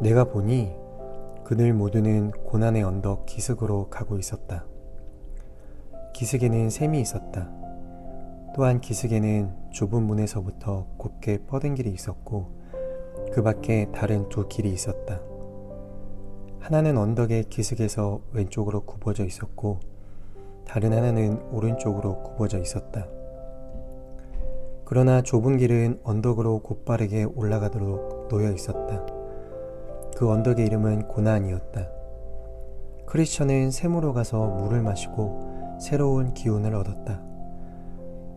내가 보니 그들 모두는 고난의 언덕 기슭으로 가고 있었다. 기슭에는 샘이 있었다. 또한 기슭에는 좁은 문에서부터 곱게 뻗은 길이 있었고 그 밖에 다른 두 길이 있었다. 하나는 언덕의 기슭에서 왼쪽으로 굽어져 있었고 다른 하나는 오른쪽으로 굽어져 있었다. 그러나 좁은 길은 언덕으로 곧바르게 올라가도록 놓여 있었다. 그 언덕의 이름은 고난이었다. 크리스천은 샘으로 가서 물을 마시고 새로운 기운을 얻었다.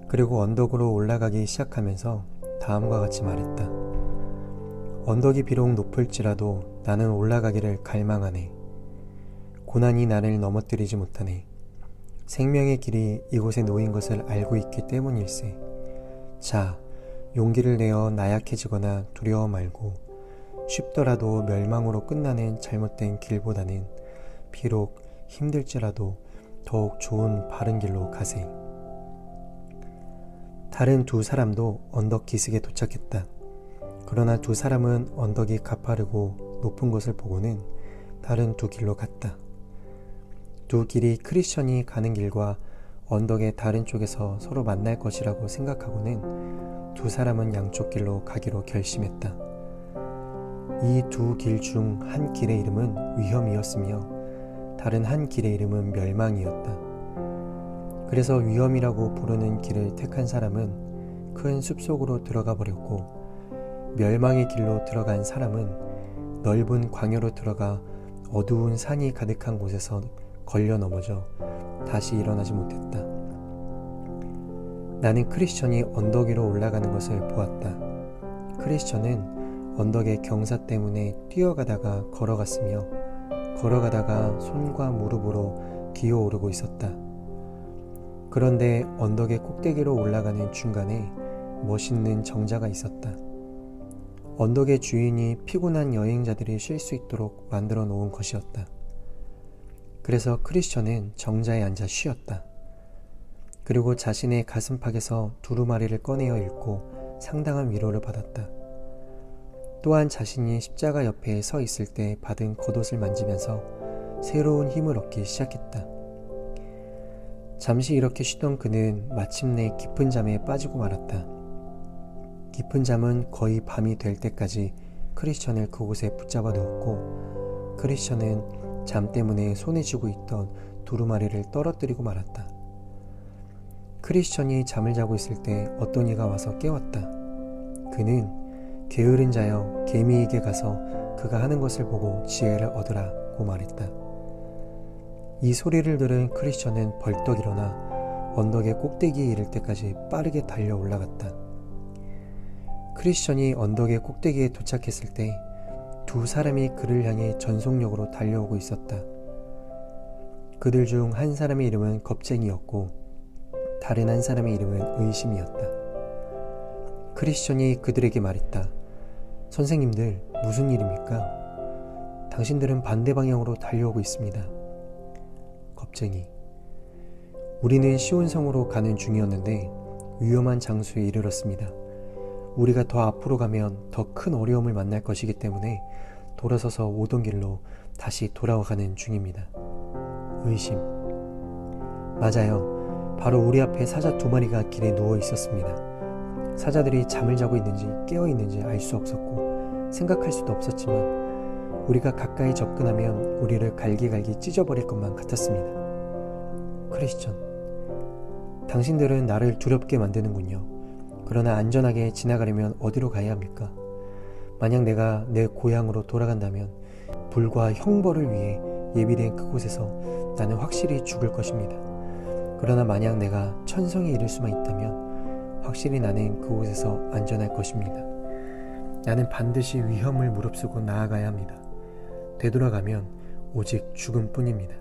그리고 언덕으로 올라가기 시작하면서 다음과 같이 말했다. 언덕이 비록 높을지라도 나는 올라가기를 갈망하네. 고난이 나를 넘어뜨리지 못하네. 생명의 길이 이곳에 놓인 것을 알고 있기 때문일세. 자, 용기를 내어 나약해지거나 두려워 말고 쉽더라도 멸망으로 끝나는 잘못된 길보다는 비록 힘들지라도 더욱 좋은 바른 길로 가세. 다른 두 사람도 언덕 기슭에 도착했다. 그러나 두 사람은 언덕이 가파르고 높은 곳을 보고는 다른 두 길로 갔다. 두 길이 크리스천이 가는 길과 언덕의 다른 쪽에서 서로 만날 것이라고 생각하고는 두 사람은 양쪽 길로 가기로 결심했다. 이 두 길 중 한 길의 이름은 위험이었으며 다른 한 길의 이름은 멸망이었다. 그래서 위험이라고 부르는 길을 택한 사람은 큰 숲속으로 들어가 버렸고 멸망의 길로 들어간 사람은 넓은 광야로 들어가 어두운 산이 가득한 곳에서 걸려 넘어져 다시 일어나지 못했다. 나는 크리스천이 언덕 위로 올라가는 것을 보았다. 크리스천은 언덕의 경사 때문에 뛰어가다가 걸어갔으며 걸어가다가 손과 무릎으로 기어오르고 있었다. 그런데 언덕의 꼭대기로 올라가는 중간에 멋있는 정자가 있었다. 언덕의 주인이 피곤한 여행자들이 쉴 수 있도록 만들어 놓은 것이었다. 그래서 크리스천은 정자에 앉아 쉬었다. 그리고 자신의 가슴팍에서 두루마리를 꺼내어 읽고 상당한 위로를 받았다. 또한 자신이 십자가 옆에 서 있을 때 받은 겉옷을 만지면서 새로운 힘을 얻기 시작했다. 잠시 이렇게 쉬던 그는 마침내 깊은 잠에 빠지고 말았다. 깊은 잠은 거의 밤이 될 때까지 크리스천을 그곳에 붙잡아 두었고 크리스천은 잠 때문에 손에 쥐고 있던 두루마리를 떨어뜨리고 말았다. 크리스천이 잠을 자고 있을 때 어떤 이가 와서 깨웠다. 그는 게으른 자여 개미에게 가서 그가 하는 것을 보고 지혜를 얻으라고 말했다. 이 소리를 들은 크리스천은 벌떡 일어나 언덕의 꼭대기에 이를 때까지 빠르게 달려 올라갔다. 크리스천이 언덕의 꼭대기에 도착했을 때 두 사람이 그를 향해 전속력으로 달려오고 있었다. 그들 중 한 사람의 이름은 겁쟁이였고 다른 한 사람의 이름은 의심이었다. 크리스천이 그들에게 말했다. 선생님들, 무슨 일입니까? 당신들은 반대 방향으로 달려오고 있습니다. 겁쟁이. 우리는 시온성으로 가는 중이었는데 위험한 장소에 이르렀습니다. 우리가 더 앞으로 가면 더 큰 어려움을 만날 것이기 때문에 돌아서서 오던 길로 다시 돌아가는 중입니다. 의심. 맞아요. 바로 우리 앞에 사자 2마리가 길에 누워 있었습니다. 사자들이 잠을 자고 있는지 깨어 있는지 알 수 없었고 생각할 수도 없었지만 우리가 가까이 접근하면 우리를 갈기갈기 찢어버릴 것만 같았습니다. 크리스천. 당신들은 나를 두렵게 만드는군요. 그러나 안전하게 지나가려면 어디로 가야 합니까? 만약 내가 내 고향으로 돌아간다면 불과 형벌을 위해 예비된 그곳에서 나는 확실히 죽을 것입니다. 그러나 만약 내가 천성에 이를 수만 있다면 확실히 나는 그곳에서 안전할 것입니다. 나는 반드시 위험을 무릅쓰고 나아가야 합니다. 되돌아가면 오직 죽음뿐입니다.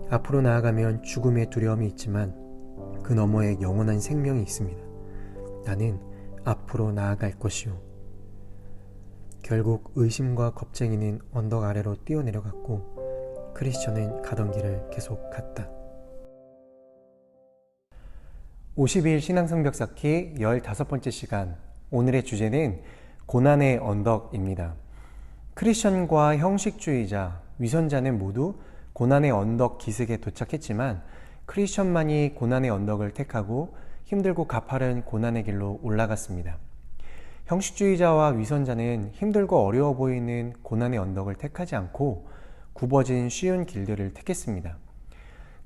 앞으로 나아가면 죽음의 두려움이 있지만 그 너머에 영원한 생명이 있습니다. 나는 앞으로 나아갈 것이오. 결국 의심과 겁쟁이는 언덕 아래로 뛰어내려갔고 크리스천은 가던 길을 계속 갔다. 52일 신앙성벽 쌓기 15번째 시간. 오늘의 주제는 고난의 언덕입니다. 크리스천과 형식주의자, 위선자는 모두 고난의 언덕 기슭에 도착했지만 크리스천만이 고난의 언덕을 택하고 힘들고 가파른 고난의 길로 올라갔습니다. 형식주의자와 위선자는 힘들고 어려워 보이는 고난의 언덕을 택하지 않고 굽어진 쉬운 길들을 택했습니다.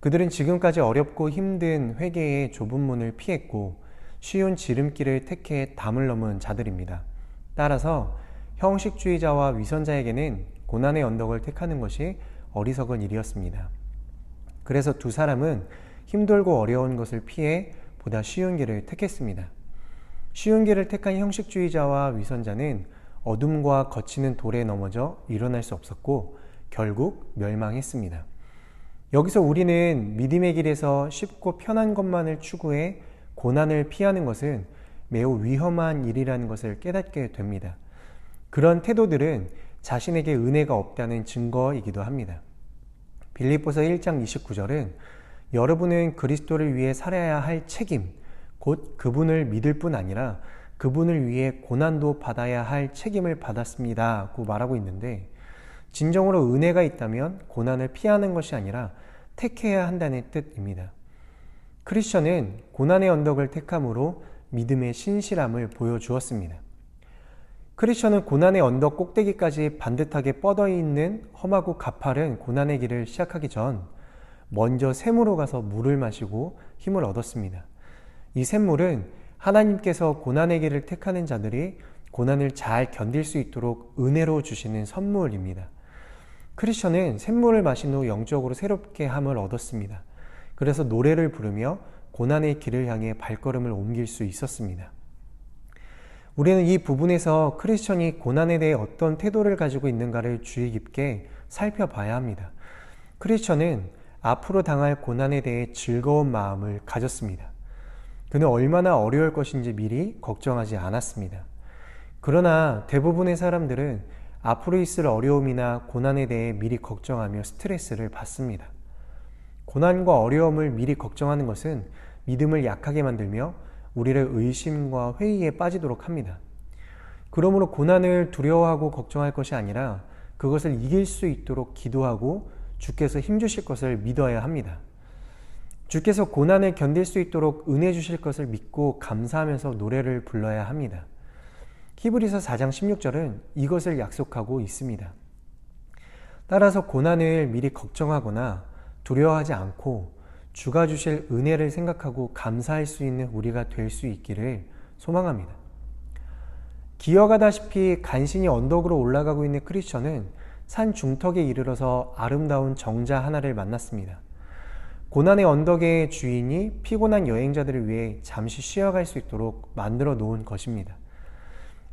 그들은 지금까지 어렵고 힘든 회개의 좁은 문을 피했고 쉬운 지름길을 택해 담을 넘은 자들입니다. 따라서 형식주의자와 위선자에게는 고난의 언덕을 택하는 것이 어리석은 일이었습니다. 그래서 두 사람은 힘들고 어려운 것을 피해 보다 쉬운 길을 택했습니다. 쉬운 길을 택한 형식주의자와 위선자는 어둠과 거치는 돌에 넘어져 일어날 수 없었고 결국 멸망했습니다. 여기서 우리는 믿음의 길에서 쉽고 편한 것만을 추구해 고난을 피하는 것은 매우 위험한 일이라는 것을 깨닫게 됩니다. 그런 태도들은 자신에게 은혜가 없다는 증거이기도 합니다. 빌립보서 1장 29절은 여러분은 그리스도를 위해 살아야 할 책임, 곧 그분을 믿을 뿐 아니라 그분을 위해 고난도 받아야 할 책임을 받았습니다 고 말하고 있는데, 진정으로 은혜가 있다면 고난을 피하는 것이 아니라 택해야 한다는 뜻입니다. 크리스천은 고난의 언덕을 택함으로 믿음의 신실함을 보여주었습니다. 크리스천은 고난의 언덕 꼭대기까지 반듯하게 뻗어 있는 험하고 가파른 고난의 길을 시작하기 전 먼저 샘으로 가서 물을 마시고 힘을 얻었습니다. 이 샘물은 하나님께서 고난의 길을 택하는 자들이 고난을 잘 견딜 수 있도록 은혜로 주시는 선물입니다. 크리스천은 샘물을 마신 후 영적으로 새롭게 함을 얻었습니다. 그래서 노래를 부르며 고난의 길을 향해 발걸음을 옮길 수 있었습니다. 우리는 이 부분에서 크리스천이 고난에 대해 어떤 태도를 가지고 있는가를 주의 깊게 살펴봐야 합니다. 크리스천은 앞으로 당할 고난에 대해 즐거운 마음을 가졌습니다. 그는 얼마나 어려울 것인지 미리 걱정하지 않았습니다. 그러나 대부분의 사람들은 앞으로 있을 어려움이나 고난에 대해 미리 걱정하며 스트레스를 받습니다. 고난과 어려움을 미리 걱정하는 것은 믿음을 약하게 만들며 우리를 의심과 회의에 빠지도록 합니다. 그러므로 고난을 두려워하고 걱정할 것이 아니라 그것을 이길 수 있도록 기도하고 주께서 힘주실 것을 믿어야 합니다. 주께서 고난을 견딜 수 있도록 은혜 주실 것을 믿고 감사하면서 노래를 불러야 합니다. 히브리서 4장 16절은 이것을 약속하고 있습니다. 따라서 고난을 미리 걱정하거나 두려워하지 않고 주가 주실 은혜를 생각하고 감사할 수 있는 우리가 될 수 있기를 소망합니다. 기어가다시피 간신히 언덕으로 올라가고 있는 크리스천은 산 중턱에 이르러서 아름다운 정자 하나를 만났습니다. 고난의 언덕의 주인이 피곤한 여행자들을 위해 잠시 쉬어갈 수 있도록 만들어 놓은 것입니다.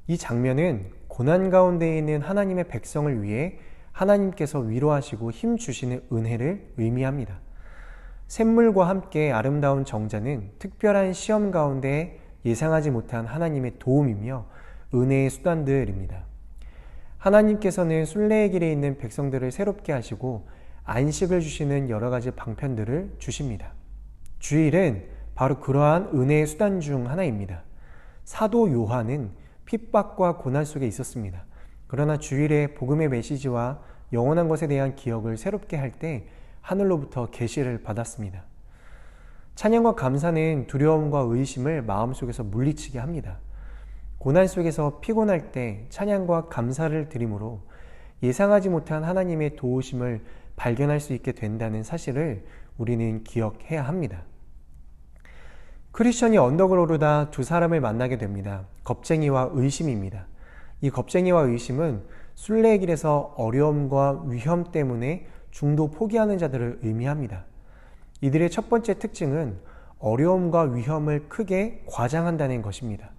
이 장면은 고난 가운데 있는 하나님의 백성을 위해 하나님께서 위로하시고 힘 주시는 은혜를 의미합니다. 샘물과 함께 아름다운 정자는 특별한 시험 가운데 예상하지 못한 하나님의 도움이며 은혜의 수단들입니다. 하나님께서는 순례의 길에 있는 백성들을 새롭게 하시고 안식을 주시는 여러 가지 방편들을 주십니다. 주일은 바로 그러한 은혜의 수단 중 하나입니다. 사도 요한은 핍박과 고난 속에 있었습니다. 그러나 주일에 복음의 메시지와 영원한 것에 대한 기억을 새롭게 할 때 하늘로부터 계시를 받았습니다. 찬양과 감사는 두려움과 의심을 마음속에서 물리치게 합니다. 고난 속에서 피곤할 때 찬양과 감사를 드림으로 예상하지 못한 하나님의 도우심을 발견할 수 있게 된다는 사실을 우리는 기억해야 합니다. 크리스천이 언덕을 오르다 두 사람을 만나게 됩니다. 겁쟁이와 의심입니다. 이 겁쟁이와 의심은 순례의 길에서 어려움과 위험 때문에 중도 포기하는 자들을 의미합니다. 이들의 첫 번째 특징은 어려움과 위험을 크게 과장한다는 것입니다.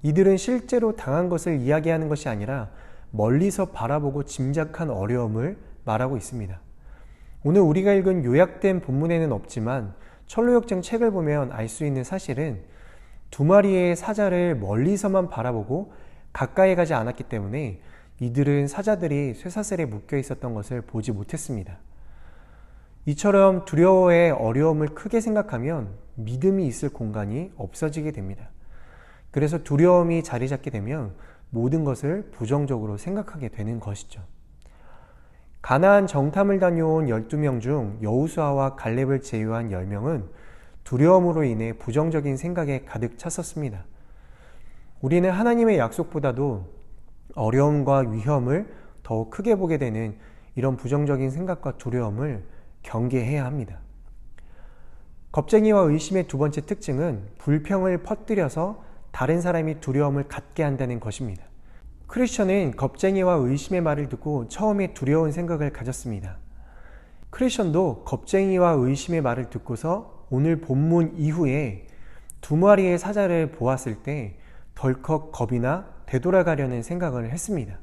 이들은 실제로 당한 것을 이야기하는 것이 아니라 멀리서 바라보고 짐작한 어려움을 말하고 있습니다. 오늘 우리가 읽은 요약된 본문에는 없지만 철로역정 책을 보면 알 수 있는 사실은 두 마리의 사자를 멀리서만 바라보고 가까이 가지 않았기 때문에 이들은 사자들이 쇠사슬에 묶여 있었던 것을 보지 못했습니다. 이처럼 두려워의 어려움을 크게 생각하면 믿음이 있을 공간이 없어지게 됩니다. 그래서 두려움이 자리 잡게 되면 모든 것을 부정적으로 생각하게 되는 것이죠. 가나안 정탐을 다녀온 12명 중 여호수아와 갈렙을 제외한 10명은 두려움으로 인해 부정적인 생각에 가득 찼었습니다. 우리는 하나님의 약속보다도 어려움과 위험을 더욱 크게 보게 되는 이런 부정적인 생각과 두려움을 경계해야 합니다. 겁쟁이와 의심의 두 번째 특징은 불평을 퍼뜨려서 다른 사람이 두려움을 갖게 한다는 것입니다. 크리스천은 겁쟁이와 의심의 말을 듣고 처음에 두려운 생각을 가졌습니다. 크리스천도 겁쟁이와 의심의 말을 듣고서 오늘 본문 이후에 두 마리의 사자를 보았을 때 덜컥 겁이나 되돌아가려는 생각을 했습니다.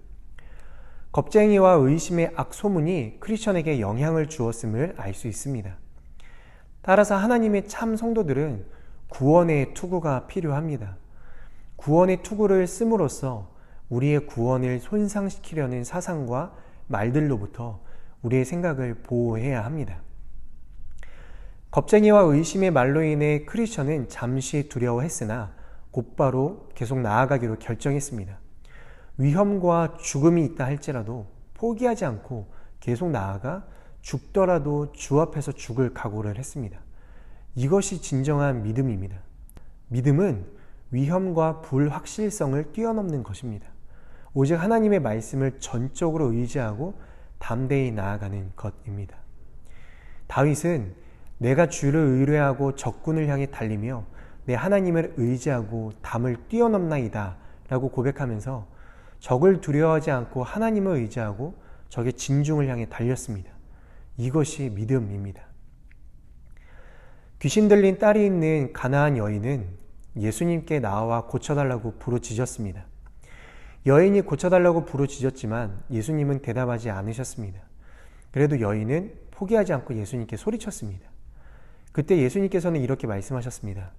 겁쟁이와 의심의 악소문이 크리스천에게 영향을 주었음을 알 수 있습니다. 따라서 하나님의 참 성도들은 구원의 투구가 필요합니다. 구원의 투구를 씀으로써 우리의 구원을 손상시키려는 사상과 말들로부터 우리의 생각을 보호해야 합니다. 겁쟁이와 의심의 말로 인해 크리스천은 잠시 두려워했으나 곧바로 계속 나아가기로 결정했습니다. 위험과 죽음이 있다 할지라도 포기하지 않고 계속 나아가 죽더라도 주 앞에서 죽을 각오를 했습니다. 이것이 진정한 믿음입니다. 믿음은 위험과 불확실성을 뛰어넘는 것입니다. 오직 하나님의 말씀을 전적으로 의지하고 담대히 나아가는 것입니다. 다윗은 내가 주를 의뢰하고 적군을 향해 달리며 내 하나님을 의지하고 담을 뛰어넘나이다 라고 고백하면서 적을 두려워하지 않고 하나님을 의지하고 적의 진중을 향해 달렸습니다. 이것이 믿음입니다. 귀신 들린 딸이 있는 가나안 여인은 예수님께 나와 고쳐달라고 부르짖었습니다. 여인이 고쳐달라고 부르짖었지만 예수님은 대답하지 않으셨습니다. 그래도 여인은 포기하지 않고 예수님께 소리쳤습니다. 그때 예수님께서는 이렇게 말씀하셨습니다.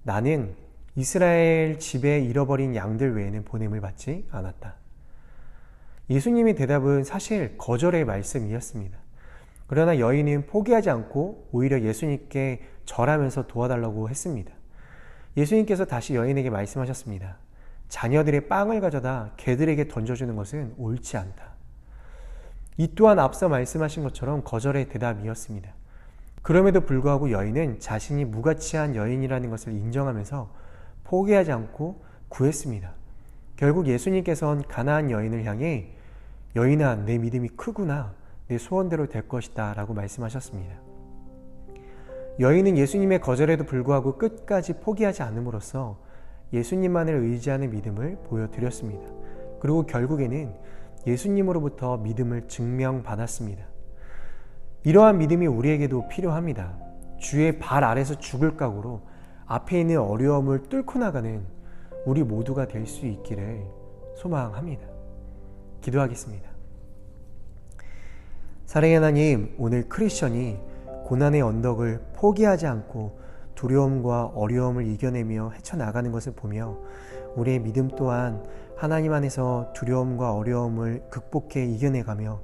나는 이스라엘 집에 잃어버린 양들 외에는 보냄을 받지 않았다. 예수님의 대답은 사실 거절의 말씀이었습니다. 그러나 여인은 포기하지 않고 오히려 예수님께 절하면서 도와달라고 했습니다. 예수님께서 다시 여인에게 말씀하셨습니다. 자녀들의 빵을 가져다 개들에게 던져주는 것은 옳지 않다. 이 또한 앞서 말씀하신 것처럼 거절의 대답이었습니다. 그럼에도 불구하고 여인은 자신이 무가치한 여인이라는 것을 인정하면서 포기하지 않고 구했습니다. 결국 예수님께서는 가나안 여인을 향해 여인아, 내 믿음이 크구나. 내 소원대로 될 것이다 라고 말씀하셨습니다. 여인은 예수님의 거절에도 불구하고 끝까지 포기하지 않음으로써 예수님만을 의지하는 믿음을 보여드렸습니다. 그리고 결국에는 예수님으로부터 믿음을 증명받았습니다. 이러한 믿음이 우리에게도 필요합니다. 주의 발 아래서 죽을 각오로 앞에 있는 어려움을 뚫고 나가는 우리 모두가 될 수 있기를 소망합니다. 기도하겠습니다. 사랑의 하나님, 오늘 크리스천이 고난의 언덕을 포기하지 않고 두려움과 어려움을 이겨내며 헤쳐나가는 것을 보며 우리의 믿음 또한 하나님 안에서 두려움과 어려움을 극복해 이겨내가며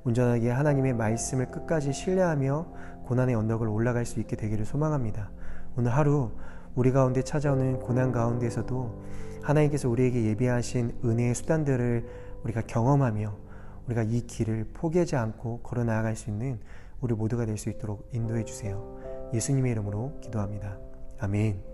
온전하게 하나님의 말씀을 끝까지 신뢰하며 고난의 언덕을 올라갈 수 있게 되기를 소망합니다. 오늘 하루 우리 가운데 찾아오는 고난 가운데서도 하나님께서 우리에게 예비하신 은혜의 수단들을 우리가 경험하며 우리가 이 길을 포기하지 않고 걸어 나아갈 수 있는 우리 모두가 될 수 있도록 인도해 주세요. 예수님의 이름으로 기도합니다. 아멘.